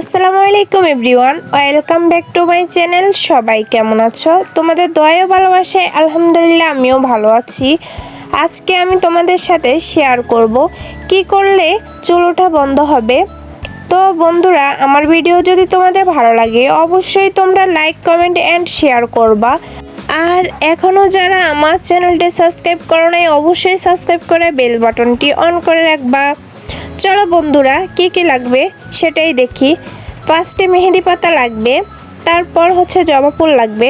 আসসালামু আলাইকুম everyone, welcome back to my channel. সবাই কেমন আছো? তোমাদের দয়া ও ভালোবাসায় আলহামদুলিল্লাহ আমিও ভালো আছি। আজকে আমি তোমাদের সাথে শেয়ার করব কি করলে চুল ওঠা বন্ধ হবে। তো বন্ধুরা, আমার ভিডিও যদি তোমাদের ভালো লাগে অবশ্যই তোমরা লাইক, কমেন্ট অ্যান্ড শেয়ার করবা। আর এখনও যারা আমার চ্যানেলটি সাবস্ক্রাইব করো নাই অবশ্যই সাবস্ক্রাইব করে বেল বাটনটি অন করে রাখবা। চলো বন্ধুরা, কি কি লাগবে সেটাই দেখি। ফার্স্টে মেহেদি পাতা লাগবে, তারপর হচ্ছে জবা ফুল লাগবে।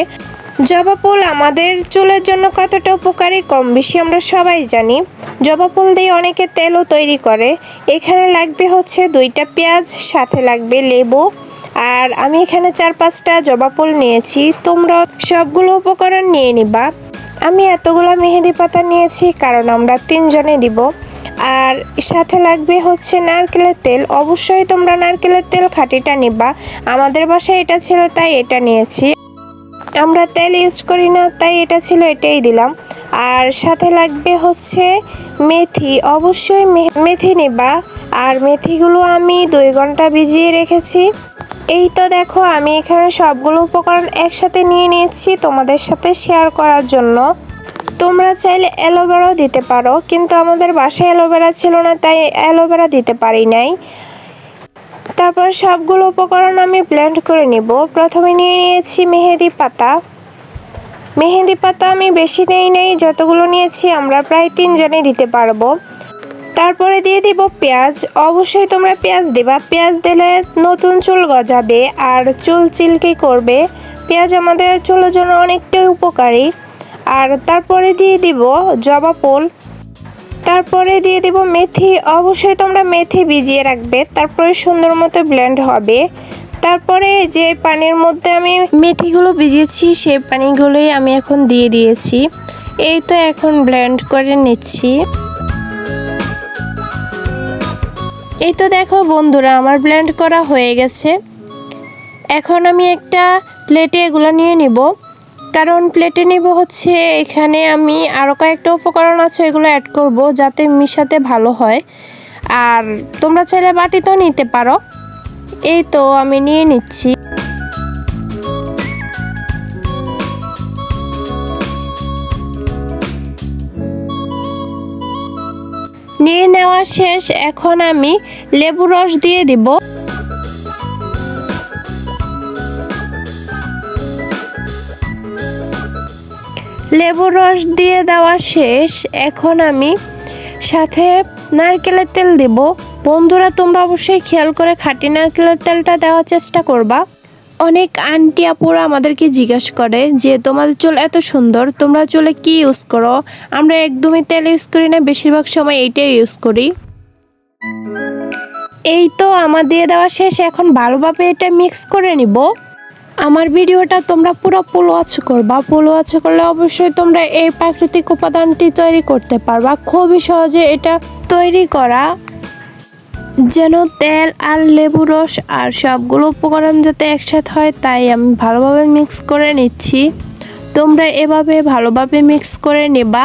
জবা ফুল আমাদের চুলের জন্য কতটা উপকারী কম বেশি আমরা সবাই জানি। জবা ফুল দিয়ে অনেকে তেলও তৈরি করে। এখানে লাগবে হচ্ছে 2টা পেঁয়াজ, সাথে লাগবে লেবু। আর আমি এখানে 4-5টা জবা ফুল নিয়েছি, তোমরা সবগুলো উপকরণ নিয়ে নিবা। আমি এতগুলো মেহেদি পাতা নিয়েছি কারণ আমরা 3 জনে দিব। আর সাথে লাগবে হচ্ছে নারকেলের তেল। অবশ্যই তোমরা নারকেলের তেল খাঁটিটা নিবা। আমাদের বাসায় এটা ছিল তাই এটা নিয়েছি, আমরা তেল ইউজ করি না তাই এটা ছিল এটাই দিলাম। আর সাথে লাগবে হচ্ছে মেথি, অবশ্যই মেথি নিবা। আর মেথিগুলো আমি 2 ঘন্টা ভিজিয়ে রেখেছি। এই তো দেখো, আমি এখানে সবগুলো উপকরণ একসাথে নিয়ে নিয়েছি তোমাদের সাথে শেয়ার করার জন্য। তোমরা চাইলে অ্যালোভেরাও দিতে পারো, কিন্তু আমাদের বাসায় অ্যালোভেরা ছিল না তাই অ্যালোভেরা দিতে পারি নাই। তারপর সবগুলো উপকরণ আমি ব্লেন্ড করে নিব। প্রথমে নিয়ে নিয়েছি মেহেদি পাতা। মেহেদি পাতা আমি বেশি নেই, যতগুলো নিয়েছি আমরা প্রায় 3 জনে দিতে পারবো। তারপরে দিয়ে দিব পেঁয়াজ। অবশ্যই তোমরা পেঁয়াজ দিবা, পেঁয়াজ দিলে নতুন চুল গজাবে আর চুল চিলকি করবে। পেঁয়াজ আমাদের চুলের জন্য অনেকটাই উপকারী। আর তারপরে দিয়ে দিব জবা ফুল, তারপরে দিয়ে দিব মেথি। অবশ্যই তোমরা মেথি ভিজিয়ে রাখবে, তারপরে সুন্দর মতো ব্লেন্ড হবে। তারপরে যে পানির মধ্যে আমি মেথিগুলো ভিজিয়েছি সেই পানিগুলোই আমি এখন দিয়ে দিয়েছি। এই তো এখন ব্লেন্ড করে নিচ্ছি। এই তো দেখো বন্ধুরা, আমার ব্লেন্ড করা হয়ে গেছে। এখন আমি একটা প্লেটে এগুলো নিয়ে নিব, কারণ প্লেটে নিব হচ্ছে এখানে আমি আরও কয়েকটা উপকরণ আছে এগুলো অ্যাড করব যাতে মিশাতে ভালো হয়। আর তোমরা চাইলে বাটিতেও নিতে পারো। এই তো আমি নিয়ে নিচ্ছি। নিয়ে নেওয়া শেষ, এখন আমি লেবু রস দিয়ে দিব। লেবুর রস দিয়ে দেওয়া শেষ, এখন আমি সাথে নারকেলের তেল দেব। বন্ধুরা, তোমরা অবশ্যই খেয়াল করে খাঁটি নারকেলের তেলটা দেওয়ার চেষ্টা করবা। অনেক আন্টি আপুরা আমাদেরকে জিজ্ঞাসা করে যে তোমাদের চুল এত সুন্দর, তোমরা চুলে কি ইউজ করো? আমরা একদমই তেল ইউজ করি না, বেশিরভাগ সময় এইটাই ইউজ করি। এই তো আমার দিয়ে দেওয়া শেষ, এখন ভালোভাবে এটা মিক্স করে নিব। আমার ভিডিওটা তোমরা পুরো ফুল ওয়াচ করবা। ফুল ওয়াচ করলে অবশ্যই তোমরা এই প্রাকৃতিক উপাদানটি তৈরি করতে পারবা। খুবই সহজে এটা তৈরি করা, যেন তেল আর লেবু রস আর সবগুলো উপকরণ যাতে একসাথে হয় তাই আমি ভালোভাবে মিক্স করে নিচ্ছি। তোমরা এভাবে ভালোভাবে মিক্স করে নেবা।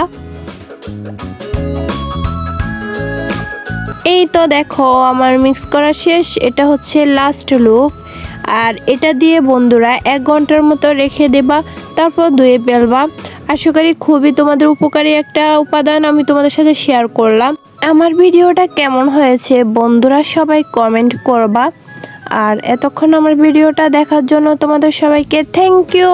এই তো দেখো আমার মিক্স করা শেষ, এটা হচ্ছে লাস্ট লুক। আর এটা দিয়ে বন্ধুরা 1 ঘন্টার মতো রেখে দেবা, তারপর ধুয়ে ফেলবা। আশা করি খুবই তোমাদের উপকারী একটা উপাদান আমি তোমাদের সাথে শেয়ার করলাম। আমার ভিডিওটা কেমন হয়েছে বন্ধুরা সবাই কমেন্ট করবা। আর এতক্ষণ আমার ভিডিওটা দেখার জন্য তোমাদের সবাইকে থ্যাংক ইউ।